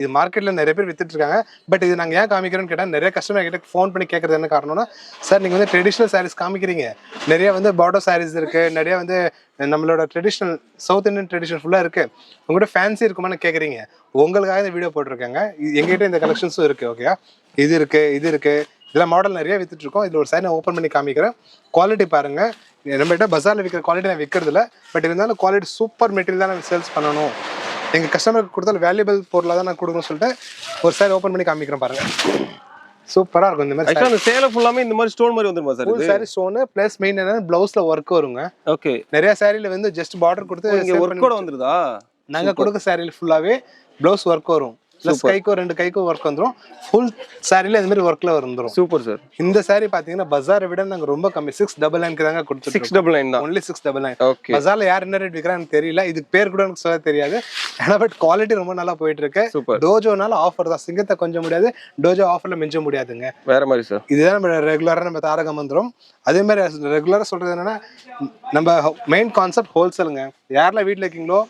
இது மார்க்கெட்ல நிறைய பேர் வித்துட்டு இருக்காங்க. பட் இது நாங்க ஏன் காமிக்கிறோம்னு கேட்டா நிறைய கஸ்டமர் கிட்ட ஃபோன் பண்ணி கேட்கறது என்ன காரணம்னா, சார் நீங்க வந்து ட்ரெடிஷனல் சாரீஸ் காமிக்கிறீங்க, நிறைய வந்து பார்டர் சாரீஸ் இருக்கு, நிறைய வந்து நம்மளோட ட்ரெடிஷனல் சவுத் இந்தியன் ட்ரெடிஷன் ஃபுல்லா இருக்கு, உங்கள்கிட்ட ஃபேன்சி இருக்குமான்னு கேட்குறீங்க. உங்களுக்காக இந்த வீடியோ போட்டிருக்காங்க. எங்ககிட்ட இந்த கலெக்ஷன்ஸும் இருக்கு. ஓகே, இது இருக்கு, இது இருக்கு, இதெல்லாம் மாடல் நிறைய வித்துட்டு இருக்கோம். இதுல ஒரு சாரி நான் ஓப்பன் பண்ணி காமிக்கிறேன். குவாலிட்டி பாருங்க. நம்மகிட்ட பஜார்ல விற்கிற குவாலிட்டி நான் விற்கிறது இல்லை. பட் இருந்தாலும் குவாலிட்டி சூப்பர் மெட்டீரியல் தான் நான் சேல்ஸ் பண்ணணும், எங்க கஸ்டமருக்கு கொடுத்தாலும் வேல்யூபிள் பொருளாக தான் நான் கொடுக்கணும்னு சொல்லிட்டு ஒரு சாரி ஓப்பன் பண்ணி காமிக்கிறேன் பாருங்க. சூப்பரா இருக்கும். இந்த மாதிரி அந்த சேலை ஃபுல்லாமே இந்த மாதிரி ஸ்டோன் மாதிரி வந்துருமா sir? Full sorry stone plus main என்ன ப்ளவுஸ்ல ஒர்க் வருங்க. ஓகே, நிறைய சாரில வந்து ஜஸ்ட் பார்டர் கொடுத்து இங்க ஒர்க் கூட வந்துருதா? நாங்க கொடுக்க சாரில ஃபுல்லாவே ப்ளவுஸ் ஒர்க் வரும். பிளஸ் கைக்கோ 2 கைக்கோ ஒர்க் வந்துரும். ஃபுல் சாரில இந்த மாதிரி ஒர்க்ல வந்துரும். Super sir. இந்த சாரி பாத்தீங்கன்னா பஜாரை விட நாங்க ரொம்ப கம்மி 699 க்கு தாங்க கொடுத்துருக்கோம். 699 தான். only 699. ஓகே. பஜார்ல யார் என்ன ரேட் விக்கிறான்னு தெரியல, இதுக்கு பேர் கூட எனக்கு சொல்ல தெரியாது. ஆனா பட் குவாலிட்டி ரொம்ப நல்லா போயிட்டு இருக்கு. டோஜோனால ஆஃபர் தான். சிங்கத்தை கொஞ்சம் முடியாது, டோஜோ ஆஃபர்ல மிஞ்ச முடியாதுங்க. வேற மாதிரி சார். இதுதான் நம்ம ரெகுலரா நம்ம தாரக மந்திரம். அதே மாதிரி ரெகுலரா சொல்றது என்னன்னா, நம்ம மெயின் கான்செப்ட் ஹோல்சேலுங்க. யாரெல்லாம் வீட்டில் இருக்கீங்களோ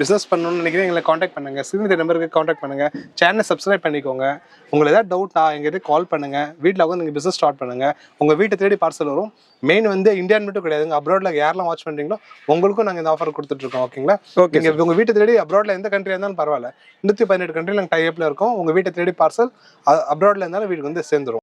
பிஸ்னஸ் பண்ணணும்னு நினைக்கிறீங்க, எங்களை காண்டாக்ட் பண்ணுங்க. ஸ்கிரீன் நம்பருக்கு காண்டாக்ட் பண்ணுங்க. சேனலை சப்ஸ்கிரைப் பண்ணிக்கோங்க. உங்களுக்கு ஏதாவது டவுட்டா எங்கிட்ட கால் பண்ணுங்க. வீட்டில் வந்து நீங்கள் பிஸ்னஸ் ஸ்டார்ட் பண்ணுங்க. உங்க வீட்டை தேடி பார்சல் வரும். மெயின் வந்து இந்தியான் மட்டும் கிடையாதுங்க, அப்ராட்ல யாரெல்லாம் வாட்ச் பண்றீங்களோ உங்களுக்கும் நாங்கள் இந்த ஆஃபர் கொடுத்துட்டு இருக்கோம். ஓகேங்களா? நீங்க உங்க வீட்டை தேடி அப்ராட்ல எந்த கண்ட்ரியா இருந்தாலும் பரவாயில்ல, 118 கண்ட்ரியில் நாங்கள் டைப்ல இருக்கோம். உங்க வீட்டை தேடி பார்சல் அப்ராட்ல இருந்தாலும் வீட்டுக்கு வந்து சேர்ந்துரும்.